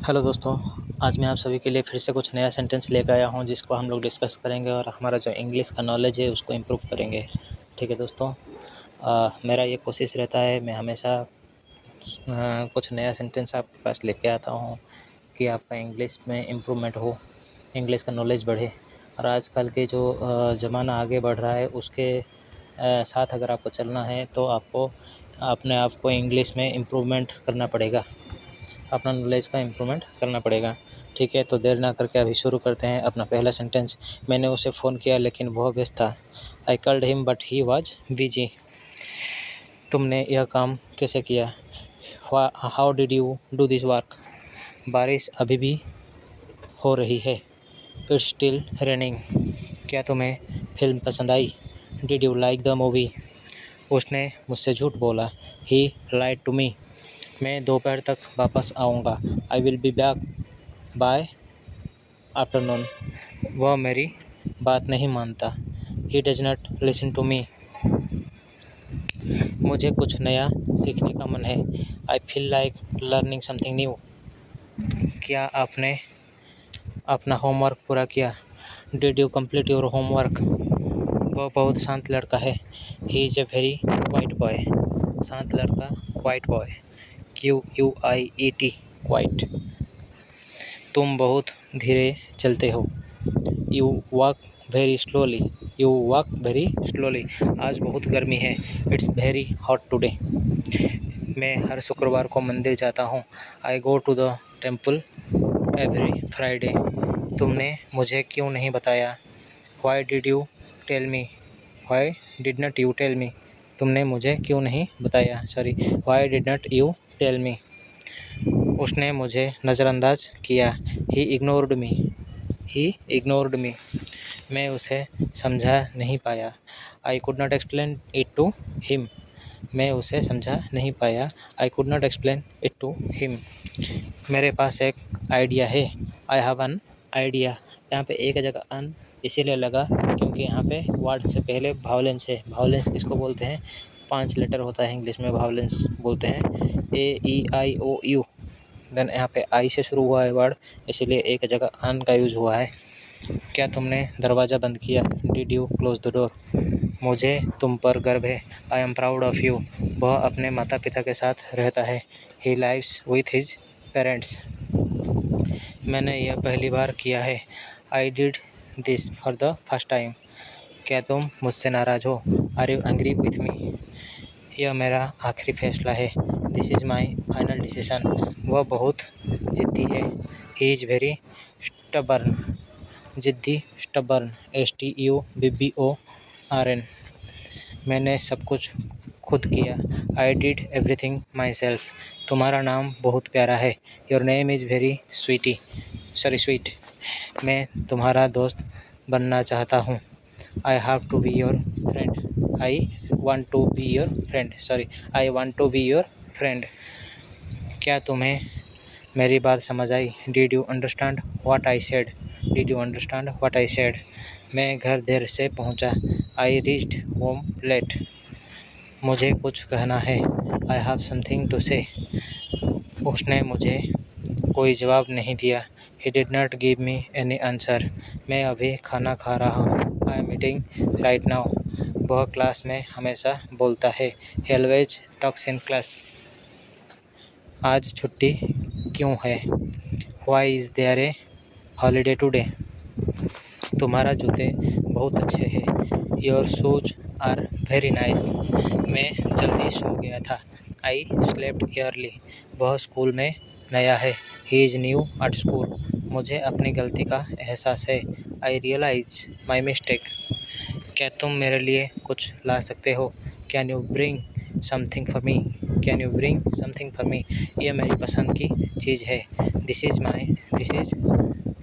Hello दोस्तों, आज मैं आप सभी के लिए फिर से कुछ नया सेंटेंस लेकर आया हूं जिसको हम लोग डिस्कस करेंगे और हमारा जो इंग्लिश का नॉलेज है उसको इम्प्रूव करेंगे। ठीक है दोस्तों, मेरा ये कोशिश रहता है मैं हमेशा कुछ नया सेंटेंस आपके पास लेके आता हूं कि आपका इंग्लिश में इम्प्रूवमेंट हो, इंग्लिश का नॉलेज बढ़े। और आजकल के जो ज़माना आगे बढ़ रहा है उसके साथ अगर आपको चलना है तो आपको अपने आप को इंग्लिश में इम्प्रूवमेंट करना पड़ेगा, अपना नॉलेज का इम्प्रूवमेंट करना पड़ेगा। ठीक है, तो देर ना करके अभी शुरू करते हैं अपना पहला सेंटेंस। मैंने उसे फ़ोन किया लेकिन वह व्यस्त था। I called him but he was busy. तुमने यह काम कैसे किया? How did you do this work? बारिश अभी भी हो रही है। It's still raining. क्या तुम्हें फिल्म पसंद आई? Did you like the movie? उसने मुझसे झूठ बोला। He lied to me. मैं दोपहर तक वापस आऊँगा। I will be back by afternoon. वह मेरी बात नहीं मानता। He does not listen to me. मुझे कुछ नया सीखने का मन है। I feel like learning something new. क्या आपने अपना होमवर्क पूरा किया? Did you complete your homework? वह बहुत शांत लड़का है। He is a very quite boy. शांत लड़का, क्वाइट बॉय, QUIET, क्वाइट। तुम बहुत धीरे चलते हो। You walk very slowly. You walk very slowly. आज बहुत गर्मी है। It's very hot today. मैं हर शुक्रवार को मंदिर जाता हूँ। I go to the temple every Friday. तुमने मुझे क्यों नहीं बताया? Why did you tell me? Why did not you tell me? तुमने मुझे क्यों नहीं बताया? Why did not you tell me? उसने मुझे नज़रअंदाज किया। He ignored me. He ignored मी। मैं उसे समझा नहीं पाया। I could not explain it to him. मैं उसे समझा नहीं पाया। I could not explain it to him. मेरे पास एक आइडिया है। I have an idea. यहाँ पे एक जगह अन इसीलिए लगा क्योंकि यहाँ पे वर्ड से पहले वावलेंस है। वावलेंस किसको बोलते हैं? 5 लेटर होता है इंग्लिश में, वावलेंस बोलते हैं। AEIOU। देन यहाँ पे आई से शुरू हुआ है वर्ड, इसीलिए एक जगह अन का यूज़ हुआ है। क्या तुमने दरवाज़ा बंद किया? Did you close the door? मुझे तुम पर गर्व है। I am proud of you. वह अपने माता पिता के साथ रहता है। He lives with his parents. मैंने यह पहली बार किया है। I did this for the first time. क्या तुम मुझसे नाराज़ हो? Are you angry with me? यह मेरा आखिरी फैसला है। This is my final decision. वह बहुत ज़िद्दी है। He is very stubborn. ज़िद्दी, स्टबर्न, STUBBORN। मैंने सब कुछ खुद किया। I did everything myself. तुम्हारा नाम बहुत प्यारा है। Your name is very sweet. मैं तुम्हारा दोस्त बनना चाहता हूँ। I have to be your friend. I want to be your friend. I want to be your friend. क्या तुम्हें मेरी बात समझ आई? Did you understand what I said? Did you understand what I said? मैं घर देर से पहुंचा। I reached home late. मुझे कुछ कहना है। आई हैव समथिंग टू से। उसने मुझे कोई जवाब नहीं दिया। He did not give me any answer. मैं अभी खाना खा रहा हूँ। I am eating right now. वह क्लास में हमेशा बोलता है। He always talks in class. आज छुट्टी क्यों है? Why is there a holiday today? तुम्हारा जूते बहुत अच्छे हैं। Your shoes are very nice. मैं जल्दी सो गया था। I slept early. वह स्कूल में नया है। He is new at school. मुझे अपनी गलती का एहसास है। I realize my mistake. क्या तुम मेरे लिए कुछ ला सकते हो? Can you bring something for me? Can you bring something for me? यह मेरी पसंद की चीज़ है। This is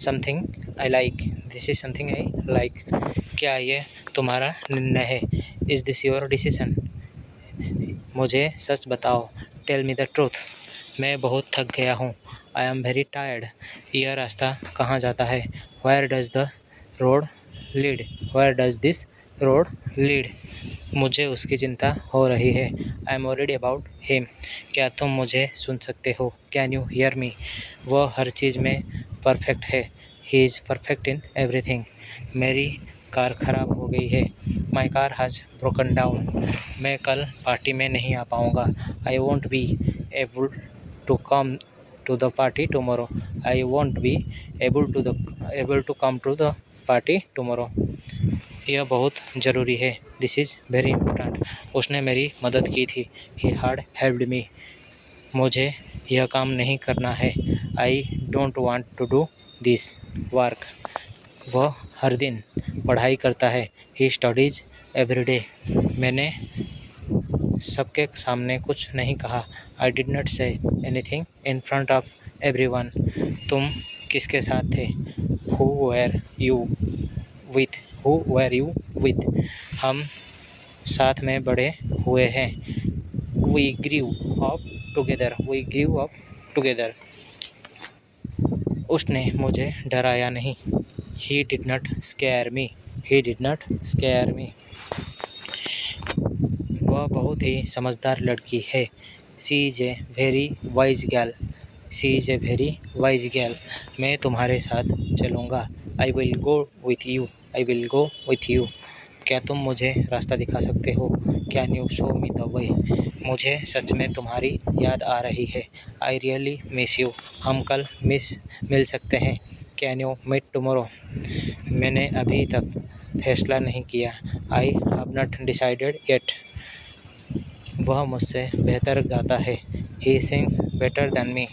something I like. This is something I like. क्या ये तुम्हारा निर्णय है? Is this your decision? मुझे सच बताओ। Tell me the truth. मैं बहुत थक गया हूँ। I am very tired. यह रास्ता कहाँ जाता है? Where does the road lead? Where does this road lead. मुझे उसकी चिंता हो रही है। I am worried about him. क्या तुम मुझे सुन सकते हो? Can you hear me? वह हर चीज़ में परफेक्ट है। He is perfect in everything. मेरी कार खराब हो गई है। My car has broken down. मैं कल पार्टी में नहीं आ पाऊँगा। I won't be able to come to the party tomorrow. I won't be able to come to the party tomorrow. यह बहुत ज़रूरी है। This is very important. उसने मेरी मदद की थी। He had helped me. मुझे यह काम नहीं करना है। I don't want to do this work. वह हर दिन पढ़ाई करता है। He studies every day. मैंने सबके सामने कुछ नहीं कहा। I did not say anything in front of everyone. तुम किसके साथ थे? Who were you with? Who were you with? हम साथ में बड़े हुए हैं। We grew up together. We grew up together. उसने मुझे डराया नहीं। He did not scare me. He did not scare me. वह बहुत ही समझदार लड़की है। She is a very wise girl. She is a very wise girl. मैं तुम्हारे साथ चलूँगा। I will go with you. I will go with you. क्या तुम मुझे रास्ता दिखा सकते हो? Can you show me the way? मुझे सच में तुम्हारी याद आ रही है। I really miss you. हम कल मिल सकते हैं। Can you meet tomorrow? मैंने अभी तक फैसला नहीं किया। I have not decided yet. वह मुझसे बेहतर गाता है। He sings better than me.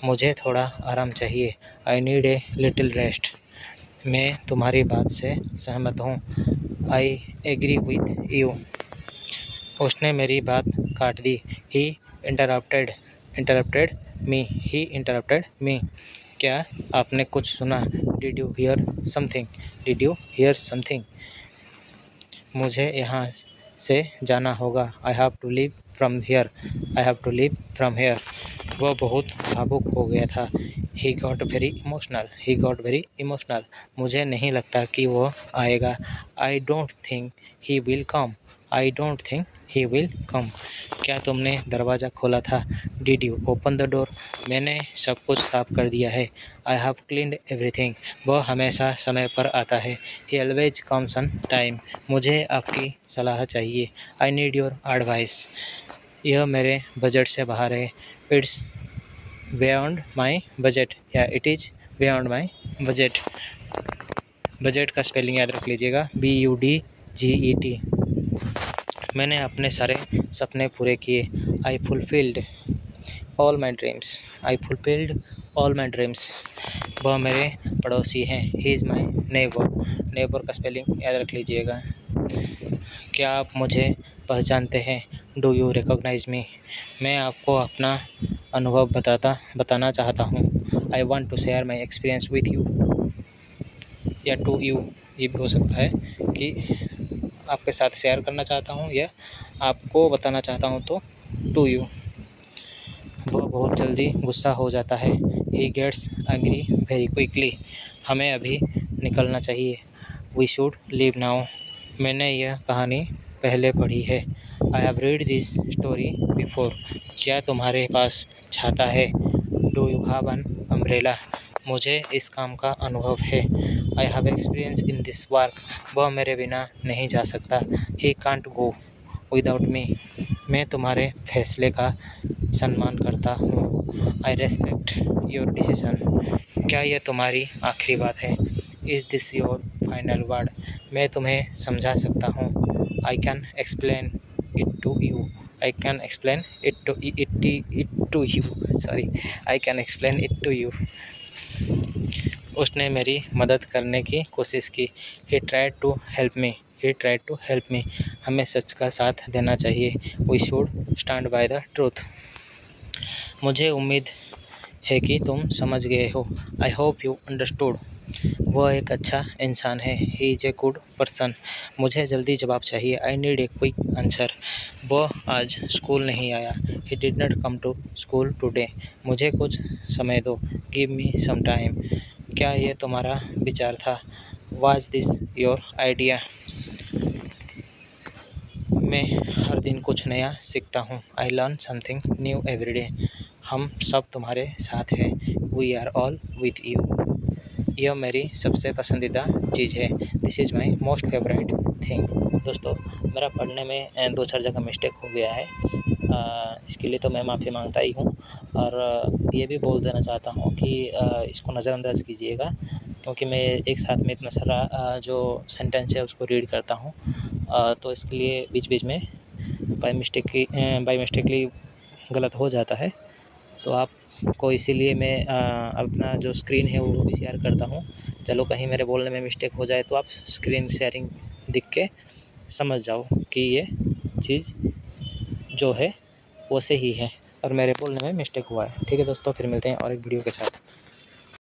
मुझे थोड़ा आराम चाहिए। I need a little rest. मैं तुम्हारी बात से सहमत हूँ। I agree with you. उसने मेरी बात काट दी। ही इंटरप्टेड मी। ही इंटरप्टेड मी। क्या आपने कुछ सुना? Did you hear something? Did you hear something? मुझे यहाँ से जाना होगा। I have to leave from here. I have to leave from here. वह बहुत भावुक हो गया था। He got very emotional. He got very emotional. मुझे नहीं लगता कि वह आएगा। I don't think he will come. I don't think he will come. क्या तुमने दरवाज़ा खोला था? Did you open the door? मैंने सब कुछ साफ कर दिया है। I have cleaned everything. वह हमेशा समय पर आता है। He always comes on time. मुझे आपकी सलाह चाहिए। I need your advice. यह मेरे बजट से बाहर है। It's beyond my budget. या it is beyond my budget. Budget का स्पेलिंग याद रख लीजिएगा। BUDGET। मैंने अपने सारे सपने पूरे किए। I fulfilled all my dreams. I fulfilled all my dreams. वह मेरे पड़ोसी हैं। He is my neighbour. Neighbour का स्पेलिंग याद रख लीजिएगा। क्या आप मुझे पहचानते हैं? Do you recognise me? मैं आपको अपना अनुभव बताना चाहता हूँ। I want to share my experience with you. या टू यू, ये भी हो सकता है कि आपके साथ शेयर करना चाहता हूँ या आपको बताना चाहता हूँ, तो टू यू। वह बहुत जल्दी गुस्सा हो जाता है। He gets angry very quickly. हमें अभी निकलना चाहिए। We should leave now. मैंने यह कहानी पहले पढ़ी है। I have read this story before. क्या तुम्हारे पास छाता है? Do you have an umbrella? मुझे इस काम का अनुभव है। I have experience in this work. वह मेरे बिना नहीं जा सकता। He can't go without me. मैं तुम्हारे फैसले का सम्मान करता हूँ। आई रेस्पेक्ट योर डिसीजन। क्या यह तुम्हारी आखिरी बात है? Is this your final word? मैं तुम्हें समझा सकता हूँ। I can explain it to you. I can explain it to you. Sorry, I can explain it to you. उसने मेरी मदद करने की कोशिश की। He tried to help me. He tried to help me. हमें सच का साथ देना चाहिए। We should stand by the truth. मुझे उम्मीद है कि तुम समझ गए हो। I hope you understood. वह एक अच्छा इंसान है। He is a good person. मुझे जल्दी जवाब चाहिए। I need a quick answer. वह आज स्कूल नहीं आया। He did not come to school today. मुझे कुछ समय दो। Give me some time. क्या यह तुम्हारा विचार था? Was this your idea? मैं हर दिन कुछ नया सीखता हूँ। I learn something new every day. हम सब तुम्हारे साथ हैं। We are all with you. यह मेरी सबसे पसंदीदा चीज़ है। This is my most favourite thing. दोस्तों, मेरा पढ़ने में 2-4 जगह मिस्टेक हो गया है। इसके लिए तो मैं माफ़ी मांगता ही हूँ, और ये भी बोल देना चाहता हूँ कि इसको नज़रअंदाज कीजिएगा, क्योंकि मैं एक साथ में इतना सारा जो सेंटेंस है उसको रीड करता हूँ, तो इसके लिए बीच-बीच में बाय मिस्टेकली गलत हो जाता है। तो आपको इसीलिए मैं अपना जो स्क्रीन है वो भी शेयर करता हूँ। चलो कहीं मेरे बोलने में मिस्टेक हो जाए तो आप स्क्रीन शेयरिंग दिख के समझ जाओ कि ये चीज़ जो है वो सही है और मेरे बोलने में मिस्टेक हुआ है। ठीक है दोस्तों, फिर मिलते हैं और एक वीडियो के साथ।